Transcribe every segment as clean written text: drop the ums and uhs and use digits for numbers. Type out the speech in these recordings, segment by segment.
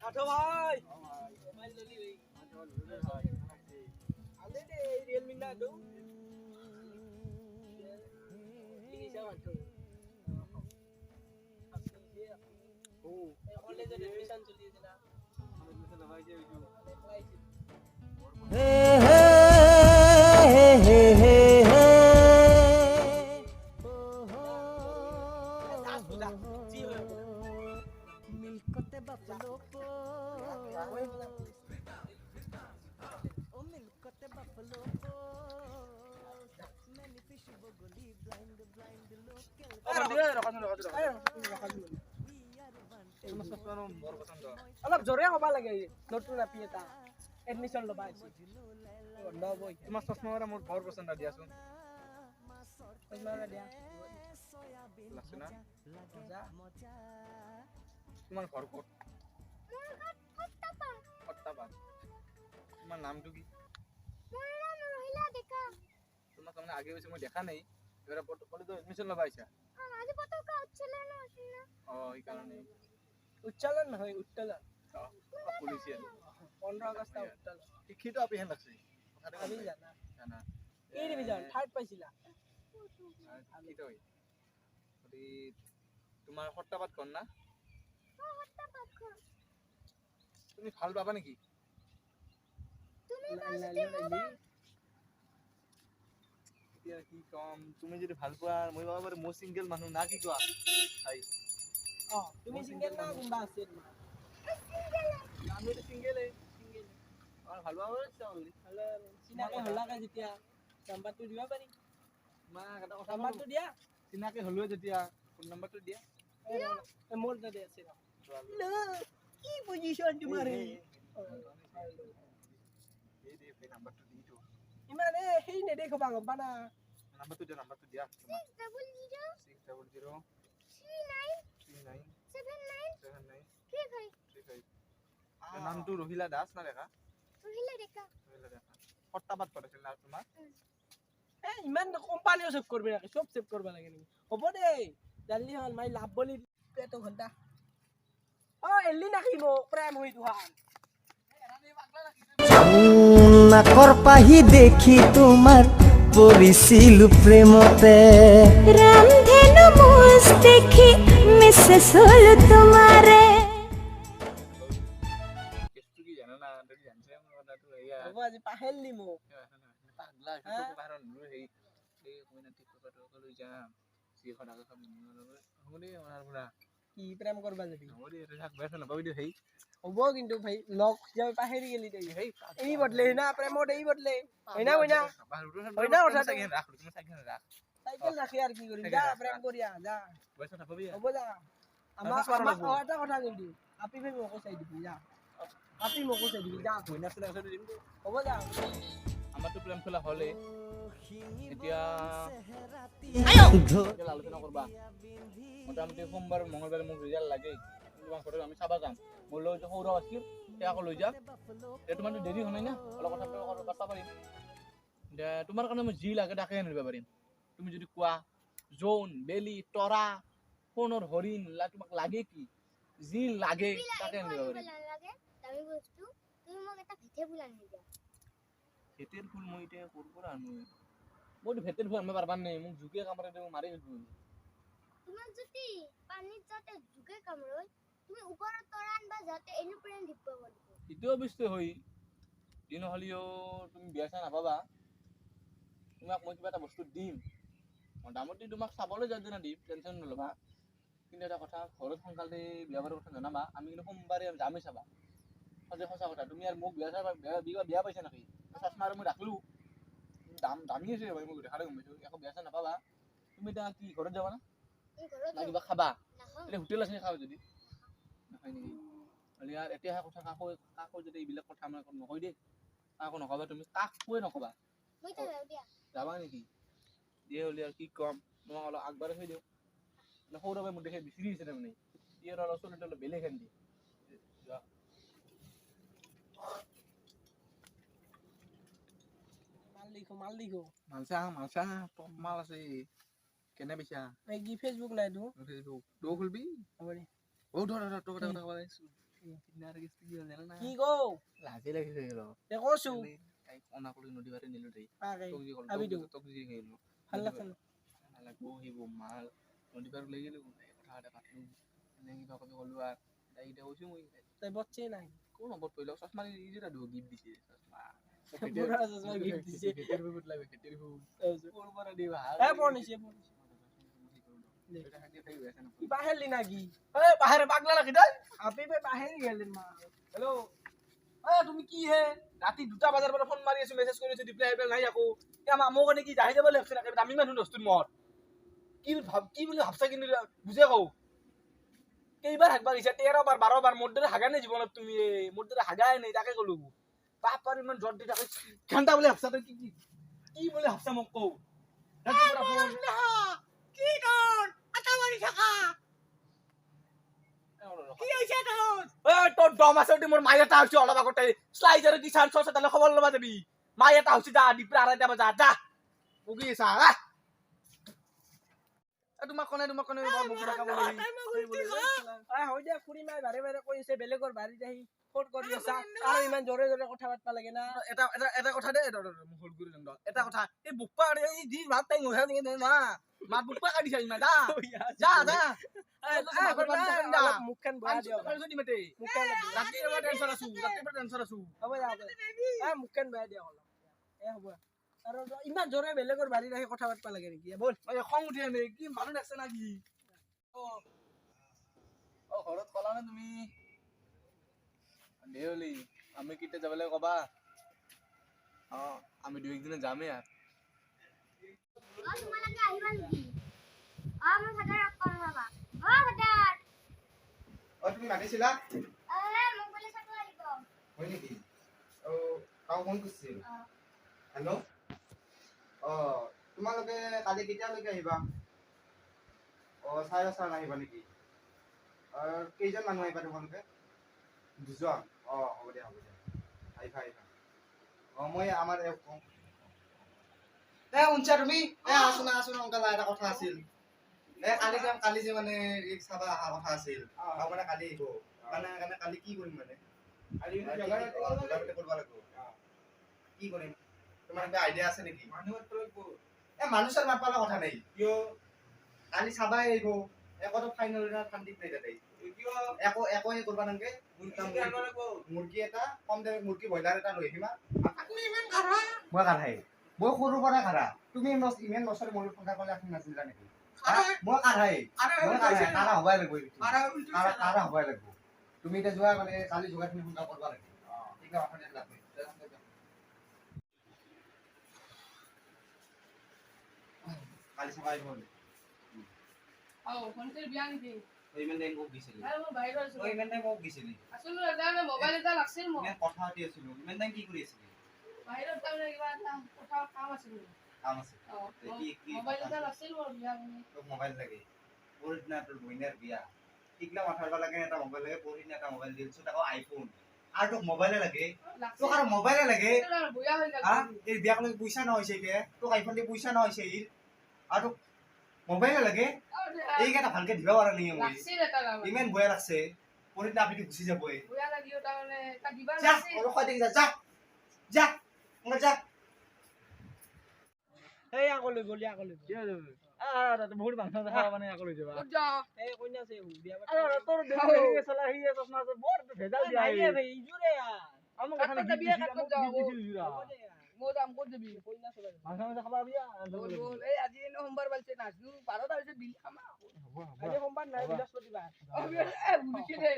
আঠো ভাই মোবাইল ললি ভাই আলে দে রিয়েলমি না তো লিখা আঠো ও কলেজে এডমিশন চলিয়েছে না এডমিশন ভাই যে হে হে হে হে হে मिलकते बफलो को ओ मिलकते बफलो को मैंने फिश बगली ब्लाइंड ब्लाइंड लोकल অলপ জোৰে হবা লাগে নতুন আপি এটা এডমিশন লবা আছে লবই তোমাৰ চশমাৰে মোৰ বৰ পছন্দ দিয়াচোন চশমাৰে দিয়া লাসনা মজা তোমাৰ ঘৰ ক'ত মোৰ ঘৰ কট্টাপাত তোমাৰ নামটো কি মোৰ নাম রহিলা ডেকা তোমাক মানে আগে হৈছে মই দেখা নাই এবারে কলেজে এডমিশন লবা আইছা আজি পতকা উচ্চালন আছে না এই কারণে উচ্চালন নহয় উত্তোলন পুলিশিয়ান 15 আগস্ট উত্তোলন শিক্ষিত আপি হেন লাগছে আমি জানা জানা এই ডিভিজন থার্ড পাইছিলা আমি তো তোমাৰ কট্টাপাত কোন না কট্টাপাত কোন তুমি ভাল পাবা নেকি তুমি বাসতে পাবা এতিয়া কি কম তুমি যদি ভাল পোৱা মই বাবা bare মো সিঙ্গেল মানুহ না কি কোৱা ভাই তুমি সিঙ্গেল না কোনবা আছে সিঙ্গেল আমি তো সিঙ্গেল আর ভাল পাবা চাওলি হলে চিনাকে হলাকা যেতিয়া নাম্বাৰটো দিবা পাৰি মা এটা কথা নাম্বাৰটো দিয়া চিনাকে হলো যেতিয়া ফোন নাম্বাৰটো দিয়া মোর দাদা আছে না কি পজিশন তোমার এই দে ফোন নাম্বারটো দি তো ইমানে হেই নে দেখো বাবা না নাম্বারটো দিয়া 600 600 39 79 35 নামটো রহিলা দাস না লেখা রহিলা ডেকা কট্টাপাত পড়ছিল না তোমার ইমান কোম্পানিও সেভ করবে নাকি সব সেভ করবা লাগে নি হ'ব দে জলদি হল মাই লাভ বলি পেটো ঘন্টা এলি নাকি মো প্রেম হই দুহান নাকৰ পাহি দেখি তোমাৰ পৰিছিল প্ৰেমতে ৰামধেনু মুছ দেখি মিছেছ হল তোমাৰে কেছটো কি জানা না তুমি জানছে মোৰ কথাটো এয়া হ'ব আজি পাহেললি মো পাগলা সেইটো কাৰণ মোৰ হেই এই কইনা ঠিক কথাটো কলৈ যাম সিখন আগত হমনি ওনার পুরা কি প্রেম করবা যাবি হমনি এটা থাক বেছ না পাবি হেই হবো কিন্তু ভাই লক যাবে পাহেরি গেলি দেই হেই এই বদলে না প্রেমত এই বদলে হইনা হইনা হইনা কথা সাইকেল রাখ তুমি সাইকেল রাখ সাইকেল রাখি আর কি করি যা প্রেম করিয়া যা বেছ না পাবি হবো যা আমার এটা কথা কিন্তু আপি ভাই মকো চাই দিবি যা আপি মকো চাই দিবি যা হইনা চলে আছে দিম হবো যা আমার তো প্রেম খোলা হলে এতিয়া আলোচনা করবা মোটামুটি সোমবার মঙ্গলবার মোক রেজাল্ট লাগে তোমার ঘরে আমি চাবা যাম মোৰ লৈ যে সৌৰভ আছিল তেওঁক লৈ যাম তোমাৰ দেৰি হয় না অলপ কথা পাতা পাৰিম তোমাৰ কাৰণে মই যি লাগে তাকে আনিব পাৰিম তুমি যদি কোৱা জোন বেলি তৰা সোণৰ হৰিণ তোমাক লাগে কি যি লাগে তাকে আনিব পাৰিম দামী বস্তু তুমি মোক এটা ভেটে ফুল আনি দিয়া ভেটেৰ ফুল মই এতিয়া ক'ৰ পৰা আনো মই ভেটেৰ ফুল আনিব পাৰবা নাই মোক জুকে কামৰে দেব মাৰি দিও তোমাক যদি পানীত যাতে জুকে কামৰয় তুমি ওপৰত তৰা আনবা যাতে এনোপ্লেন দিব পাৰিব ইটো অবস্থা হৈ দিন হলিও তুমি বিয়াছা নাপাবা তোমাক মই কিবা এটা বস্তু দিম মোটামুটি তোমাক চাবলৈ যাওঁতে না দিম টেনচন নলবা কিন্তু এটা কথা ঘৰত সোনকালে বিয়া বাৰৰ কথা জনাবা আমি কিন্তু সোমবাৰে যামেই চাবা সঁচা কথা তুমি আৰু মোক বিয়া পাইছা নেকি চশমা আৰু মই ৰাখলো দামী আছে ভাই মোক দেখালে গম পাইছো একো বিয়া নাপাবা তুমি এতিয়া কি ঘৰত যাবা না কিবা খাবা এতিয়া হোটেল আছে খাবা যদি নাখায় নেকি ইয়াৰ এতিয়াহে কথা কাকো যদি এইবিলাক কথা মই নকয় দেই কাকো নকবা তুমি কাকোৱে নকবা যাবা নেকি দিয়ে হ'লে আৰু কি কম তোমাক অলপ আগবাঢ়ি থৈ দিওঁ সৌৰভে মোক দেখে বিচাৰি আছে তাৰমানে ইয়াৰ অলপ চলিতে অলপ বেলেগ হেন দিয়ে মালচা টপ মাল আছে কেনে পিছা এই কি ফেসবুক নাই তো ফেসবুক তো খুলবি হ'ব দে ও ধৰ তো কথা কথা কি কও লাজে লাগিছে গেল তে কৈছো তাই অনা কৰি নদী পাৰে নিলো দেই আগে তোক যি কল আবি দিও তোক যি গেলো ভাল লাগছে না লাগবো হিব মাল নদী পাৰ লৈ গেলো কথা এটা পাতিলো এনে কিবা কবি কলো আৰু তাই এতিয়া কৈছো মই তাই বচ্চে নাই কোন নম্বর পইলো চশমা ইজি টা গিফট দিছে চশমা পুরা চশমা গিফট দিছে খেতের বুট লাগে খেতের বুট কোন বড় দি ভাই এ পড়নিছে এটা খাইতে খাই গেছে না কি বাহেলি নাকি এ বাহিরে পাগলা লাগি দই আপনি বে বাহেলি গেলেন মা হ্যালো তুমি কি হে রাতি 2টা বাজার পরে ফোন মারি আছো মেসেজ করেছো রিপ্লাই নাই আকো এ মামো কনে কি যাই যাব লাগছে না আমি মানুহ দস্তুর মত কি বলে ভাবছা কিন্তু বুঝে কও কেইবার হাগবা গেছে 13 বার 12 বার মোর দরে হাগা নাই জীবনত তুমি মোর দরে হাগাই নাই তাকে কলু বাপার ইমান জট দি থাকে ঘন্টা বলে হাবছা তো কি বলে হাবছা মোক কও কি তোর আটাবাড়ি থাকা কি হইছে তোর এ তোর দম আছে মোর মাইয়াটা হচ্ছে অলবা করতে স্লাইজার কি চান্স আছে তাহলে খবর লবা দেবি মাইয়াটা হচ্ছে যা ডিপ্রা আড়াই দেবা যা যা উগি সা তোমাক কনে বৰ মুখ ৰাখা হয় দে ফুৰি মাই বাৰে বাৰে কৈছে বেলেগৰ বাৰীত আহি ফোন কৰি আছা আৰু ইমান জোৰে জোৰে কথা পাতবা লাগে না এটা কথা দে মুখৰ গুৰি দণ্ড এটা কথা এই বুপ্পা এই দি ভাত তাই নহে না মা বুপ্পা কাটিছা ইমান যা যা যা মুখখন বয়া দিও মুখখন ৰাতি এবাৰ টেনচন আছো হ'ব যা মুখখন বয়া দিও হ'ব আৰু ইমান জোৰে বেলেগৰ বাৰীত আহি কথা পাতবা লাগে নেকি বল খং উঠি আনে কি মানুহ আছে নাকি ঘৰত কলা নে তুমি দেউলি আমি কেতিয়া যাবলৈ কবা আমি দুই একদিনে যামেই আর তোমালোকে আহিবা নেকি মই ভাদাৰ কল ৰবা ভাদাৰ তুমি মাতিছিলা মোক বোলে চাব আহিব হয় নেকি কাও ফোন কৰিছিল হেল্ল' তোমালোকে কালি কেতিয়ালৈকে আহিবা চাৰে 4 আহিবা নেকি কেইজন মানুহ আহিবা তোমালোকে দুজন হ'ব দিয়া আহিবা মই আমাৰ শুনছা তুমি আছো অংকাল এটা কথা আছিল কালি যে মানে চাবা অহা কথা আছিল মানে কালি আহিব মানে কালি কি কৰিম মানে কৰিব লাগিব কি কৰিম তোমাৰ কিবা আইডিয়া আছে নেকি মানুহ চাৰ মাতপালা কথা নাই কিয় কালি চাবাই আহিব একোতো ফাইনেল শান্তিত নাই তাতে একো কৰিব নালাগে মুৰ্গী এটা কম দামী মুৰ্গী ব্ৰইলাৰ এটা লৈ আহিবা মই কাঢ়াই মই সৰুৰ পৰা কাঢ়া তুমি ইমান বছৰ মোৰ ফোন কৰিলে এখন নাছিলা নেকি মই কাঢ়াই কাঢ়া হবাই লাগিব কাঢ়া হবাই লাগিব তুমি এতিয়া যোৱা মানে কালি যোগাৰখিনি সোনকাল কৰিব লাগে ঠিক আছে কালি সবাই বল ফোনতে বিয়া নেকি ইমান টাইম মোক দিছিলি মই বাহিৰত আছো ইমান টাইম মোক দিছিলি আছিলো এটা মোবাইল এটা লাগছিল মোক ইমান কথা পাতি আছিলো ইমান টাইম কি কৰি আছিলি বাহিৰত তাৰমানে কিবা এটা কথা কাম আছিল কাম আছে কি মোবাইল এটা লাগছিল মোৰ বিয়া মানে তোক মোবাইল লাগে পৰদিনা তোৰ বইনাৰ বিয়া ঠিকলা মাথাৰ লাগে এটা মোবাইল লাগে পৰদিনা এটা মোবাইল দিলছো তাকো আইফোন আৰু তোক মোবাইলে লাগে তোক আৰু মোবাইলে লাগে বুয়া হৈ গ'ল এই বিয়াক লৈ পইচা নহৈছে কে তোক আইফোন দি পইচা নহৈছে আৰু মোবাইলে লাগে এইকেইটা ভালকে দিবা পাৰা নাই মই লাগছিল এটা ইমান বয়া লাগছে পৰদিনা আপুনি গুচি যাবই বুয়া লাগিও তাৰমানে এটা দিবা যা লাগছিল অলপ খাই যা যা যা এই আগলৈ গলি আগলৈ বহুত মাংস দেখা মানে আকৌ লৈ যাবা ক'ত যাও এই কইনা আছে বিয়া তোৰ দেউৰী চলা সি চশমা আছে বৰ ভেজাল দিয়া নাই ভাই ইজুৰে আমাক কাকত এখানে বিয়া কাকত যাও হ'ব দে মই যাম ক'ত যাবি কইনা চলাই মাংস মাংস খাবা বিয়া বল বল এই আজি এনে সোমবাৰ পাইছে নাজু 12টা হৈছে বিল খামা আজি সোমবাৰ নাই বৃহস্পতিবাৰ বুলিছে দে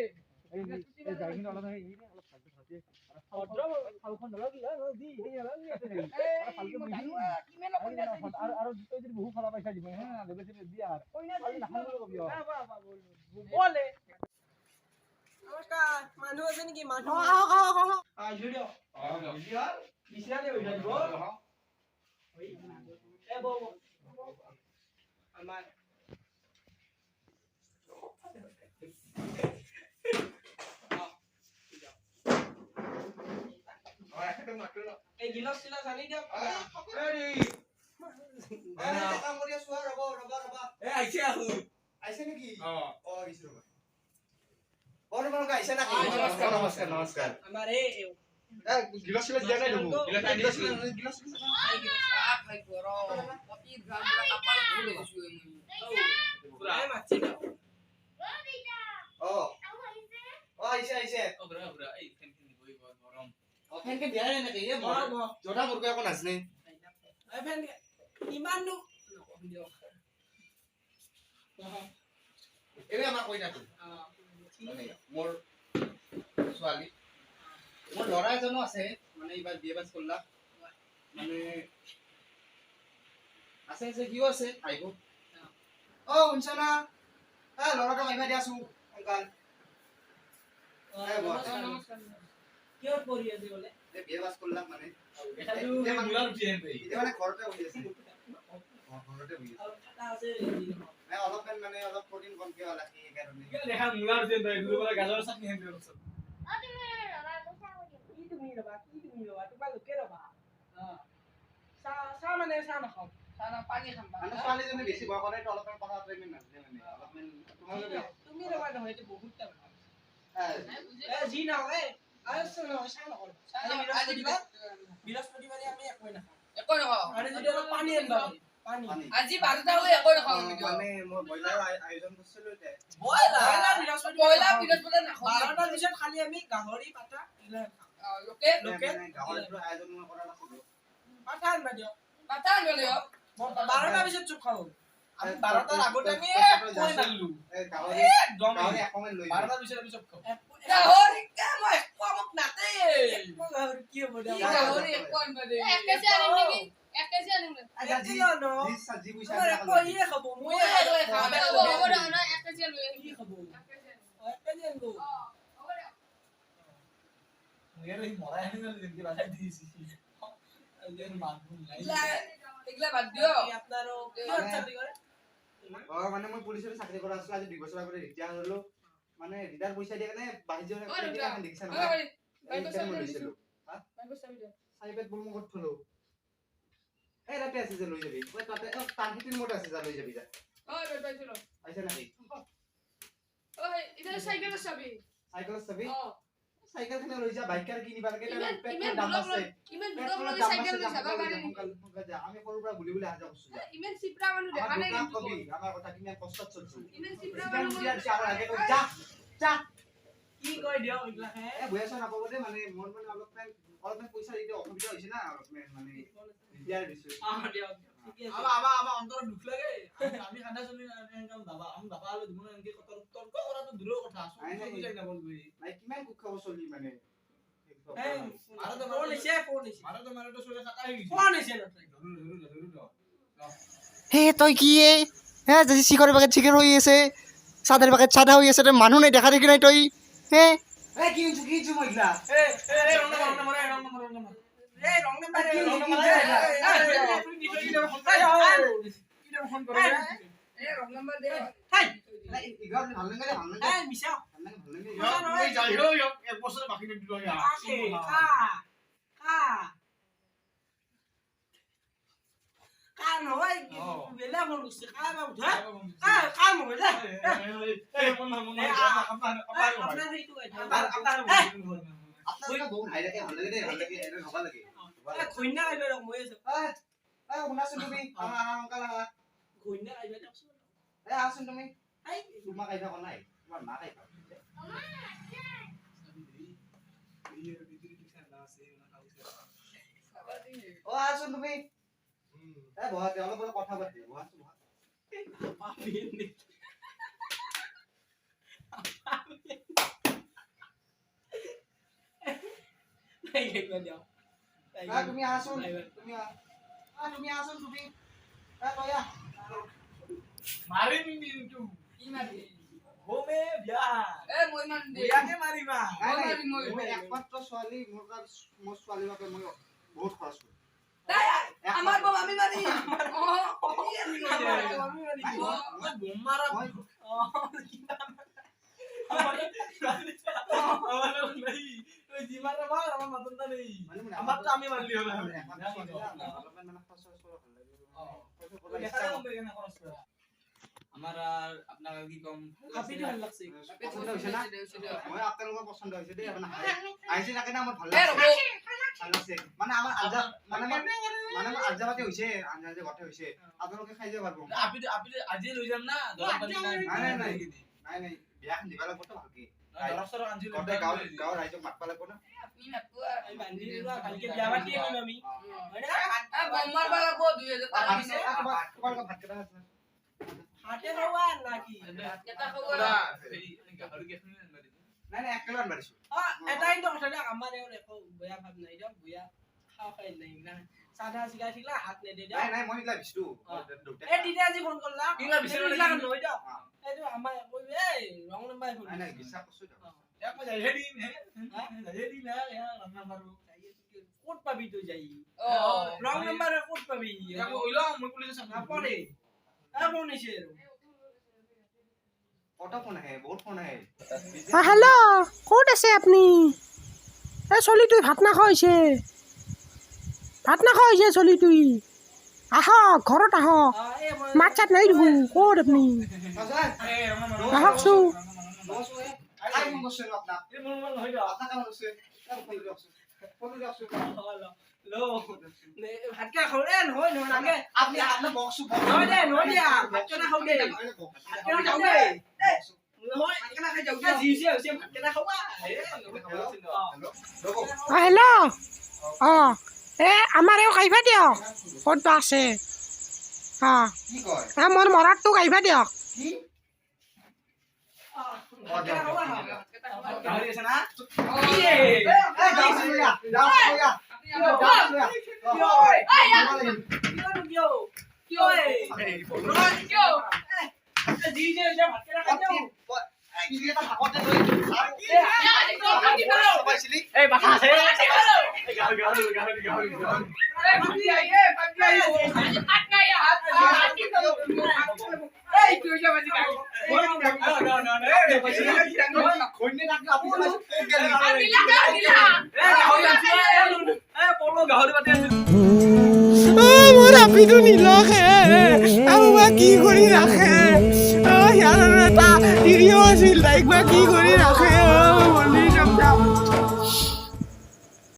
এই গাড়ীখিনি অলপ অলপ ভালকে ভালকে ভদ্ৰ খালখন নলগি দি নলগি কিমান অকণ আৰু তই যদি বহু খালা পইচা দিব হে বেছি দিয়া আৰু কইনা নাখাম বুলি কবি বলে নমস্কাৰ মানুহ আছে নেকি মানুহ আহিছো দিয়ক বিচনাতে বহি থাকিব এ বৌ আমাৰ এই গিলাস চিলাস আনি দিয়ক কাম কৰি আছো ৰবা আহিছে নেকি আহিছো ৰবা তোমালোকে আহিছা নাকি? নমস্কাৰ, নমস্কাৰ নমস্কাৰ। আমাৰ এই গিলাচ চিলাচ দিয়া নাই দেখোন। গিলাচ আনি গিলাচ দিছোঁ। গিলাচ চিলাচ এই মাতছি না অ আহিছে আহিছে। ফেনকে দিয়া নাই নেকি? এই জোতা মুৰ্গী একো নাচনে। এই ফেন ইমান নো এই আমাৰ কইনাটো মানে মোৰ ছোৱালী মোৰ ল'ৰা এজনো আছে মানে এইবাৰ বিয়ে পাছ কৰলা মানে আছে আছে কিয় আছে আহিব অ শুনছা না ল'ৰাটোক আহিবা দিয়াছো অংকাল কিয় পঢ়ি আছে বোলে এই বিয়ে পাছ কৰলা মানে এটা মুলাৰ উঠি আহিছে এতিয়া মানে ঘৰতে বহি আছে ঘৰতে বহি আছে আৰু কথা আছে অলপমান মানে অলপ প্ৰটিন কমকে হ'ল কি কাৰণে দেখা মুলাৰ উঠি আহিছে দুবাৰ গাজৰ চাটনি হেন দিছে কি তুমি ৰবা তোমালোকে ৰবা চাহ মানে চাহ নাখাওঁ পানী খাম মানে ছোৱালীজনী বেছি বয়স হ'লে তো অলপমান কথা পাতিব নাজানে মানে অলপমান তোমালোকে তুমি ৰবা নহয় এইটো বহুত টাইম যি নহয় আৰু চাহ নকৰো বৃহস্পতিবাৰে আমি একোৱে নাখাওঁ একো নখাওঁ আৰু যদি অলপ পানী আনিবা পানী আজি 12টা হ'লে একো নখাওঁ আমি মানে মই ব্ৰইলাৰ আয়োজন কৰিছিলো এতিয়া ব্ৰইলাৰ ব্ৰইলাৰ বৃহস্পতিবাৰে নাখাওঁ 12টাৰ পিছত খালি আমি গাহৰি পাতা এইবিলাক খাওঁ লোকেল লোকেল গাহৰিটো আয়োজন মই কৰা নাছিলো পাতা আনিবা দিয়ক পাতা আনিব লাগিব 12টাৰ পিছত চুপ খাওঁ আমি 12টাৰ আগতে আমি কৈ নাললো এই গাহৰি একদম গাহৰি অকমান লৈ 12টাৰ পিছত আমি চব খাওঁ গাহৰি মই একো মোক নাতে গাহৰি কি হ'ব দিয়ক গাহৰি একো আনিব দে এক কেজি আনিম নেকি এক কেজি আনিম নেকি জি জি পইচা তোমাৰ একো ইয়ে খাব মই মই একেলগে খাওঁ হ'ব হ'ব দে না এক কেজি লৈ আহিম কি খাব এক কেজি আনিম এক কেজি আনিব হ'ব দে মুয়েৰ এই মৰাই আনি গ'ল যেনকে বাজাই দিছি যেন মানুহ নাই এইগিলা বাদ দিয় আপোনাৰো কিহত চাকৰি কৰে মানে মই পুলিচৰ চাকৰি কৰা আছিলো আজি 2 বছৰ আগতে ৰিটায়াৰ হলো মানে ৰিটায়াৰ পইচা দিয়ে কাৰণে বাহিৰৰ এখন দেখিছা না মই লৈছিলো চাইবেট বল মই ক'ত থলো এই ৰাতে আছে যে লৈ যাবি ওই তাতে টানকিটিৰ মোট আছে যা লৈ যাবি যা আইছা নাকি চাইকেল চাবি সাইকেল চাবি সাইকেল খানে লৈ যা বাইক কাৰ কিনিবা লাগে পেট্ৰল দাম আছে ইমান পেট্ৰল দূৰ দাম চাইকেল আছে লৈ যাবা পাৰি নেকি আমি সৰুৰ পৰা গুলি গুলি আহা যোৱা কৰিছো ইমান চিপৰা মানুহ দেখা নাই আমাৰ কিন্তু কবি আমাৰ কথা কিমান কষ্টত চলছো ইমান চিপৰা সিমান মানুহ দিয়াৰ চাও লাগে যা যা কি কয় দিয়ক এইবিলাক হে এ বয়স নাপাব দে মানে মোৰ মানে অলপমান পইচা দিতে অসুবিধা হৈছে না অলপমান মানে দিয়াৰ দিছো দিয়ক ঠিকে আছে আমাৰ অন্তৰত দুখ লাগে আমি সাদা চলি এনেকাম দাবা আমি দাবা আলো দিমু এনেকে তৰ্ক কৰাটো দূৰৰ কথা আছো বুজাই না বলবি নাই কিমান কুক খাব চলি মানে এই ফোন হৈছে মাৰটো চলে কাটা হৈ গৈছে ফোন হৈছে হে তই কি হে যদি চিকরের বাগের চিকেন হয়ে আছে চাঁদের বাগের চাঁদা হয়ে আছে মানুহ নাই দেখা দেখি নাই তই হে এ কি মইলা এই ৰং নাম্বাৰ কি ৰং ফোন কৰে এ ৰং নাম্বাৰ দে ইগাৰ ভাল লাগে এই মিছা মই যাই হৈ এক বছৰ বাকি দিলো কা নহয় বেলা ফোন কৰিছে কা বা উঠা কা মোবাইল আপোনাৰ সেইটো আপোনাৰ বহুত হাই লাগে ভাল লাগে এনে হবা লাগে ঘৈণা আহিব ৰং মই আছো এ শুনাছোন তুমি আঙ্কাল ঘৈণা আহিব দিয়কচোন এ আছোন তুমি এই তোমাক আইবা কোন নাই তোমাৰ মা আইবা ও আছোন তুমি এ বহুত অলপ কথা পাতি বহাছো তুমি আছোন তুমি আছোন তুমি এ তয়া মাৰিম কিন্তু কি মাৰি হোমে বিয়া এ মই মান দে বিয়াকে মাৰিবা মই একমাত্ৰ ছোৱালী মোৰ ছোৱালী বাবে মই বহুত খৰচ কৰো আমাৰ বম আমি মাৰি বোমাৰা যিমানে মাৰ আমাৰ মাতন্তা নেই আমাৰতো আমি মাৰলি হলে আমাৰ আৰ আপনাৰ কি কম হাপিটো ভাল লাগছে পছন্দ হৈছে না মই আপোনালোকৰ পছন্দ হৈছে দেই আপোনাৰ আহিছে তাকে না মোৰ ভাল এ লাগছে ৰ'ব ভাল লাগছে মানে আমাৰ আঞ্জা মানে মোৰ আঞ্জা পাতি হৈছে আঞ্জা যে গতে হৈছে আপোনালোকে খাই যাব পাৰিব আপনি আপনি আজি লৈ যাম না দরকার পানি নাই নাই নাই নাই বিয়াখন দিবা লাগিব তো ভালকে দরসর আনজি গতে গাঁৱৰ ৰাইজক মাতবা লাগিব না আপনি মাতবা আমি বান্ধি দিবা কালকে বিয়া পাতি আহিম আমি হয় না বম মারবা লাগব 2000 টাকা দিছে তোমালোকৰ ভাত কেইটা আছে হাতে খাওয়া নাকি কেটা খবৰ এই গাহৰি কেখনি আনবা দিম নাই নাই 1 কিলো আনবা দিছো এটাই তো কথা দেখ আমার একো বয়া ভাব নাই দিয়ক বয়া খাওয়া খাই নাই না সাদা সিগা ঠিকলা হাত নে দে নাই নাই মই ইলা বিছটো এ দিদা আজি ফোন করলা কিলা বিচৰা লাগা নই দিয়ক এইটো আমাৰ কই এই ৰং নাম্বাৰ ফোন নাই নাই বিশ্বাস কৰছো এক মই যাই দিম হে যাই দিম না রান্না মারবো কোট পাবি তুই যাই ও রং নাম্বার কোট পাবি এক ওইলো মই পুলিশ সামনে না পড়ে আ ফোন নিছে কত ফোন আহে বহুত ফোন আহে হেল্ল' ক'ত আছে আপুনি এই চলিটোই ভাত নাখোৱা হৈছে চলিটোই আহক ঘৰত আহক মাত চাত নাই দেখোন ক'ত আপুনি সজাই এই ৰান্না মাৰবো আহকচো নমস্কাৰ আই ফোন কৰছো আপোনাক এই মোৰ মন হৈ যাও আপোনাক কাম কৰছো ফোন দিয়কছো লো নে ভাতকা খাও রে নহয় নহয় লাগে আপনি আপনি বক্সু নহয় দে নহয় দিয়া ভাতকা খাও দে ভাতকা খাও দে নহয় ভাতকা খাই যাও দে জিছে হৈছে ভাতকা খাওয়া হেল্ল' অঁ এই আমাৰ এও কাঢ়িবা দিয়ক ক'ত বা আছে অঁ কি কয় মোৰ মৰাৰটোক আহিবা দিয়ক কি ভাতকা খাওয়া গাহৰি আছে না এই এই বাটা আছে এই গাহৰি মোৰ আপিটো নিলখে আৰু বা কি কৰি ৰাখে সিয়াৰ এটা তিৰিও আছিল তাইক বা কি কৰি ৰাখে বলি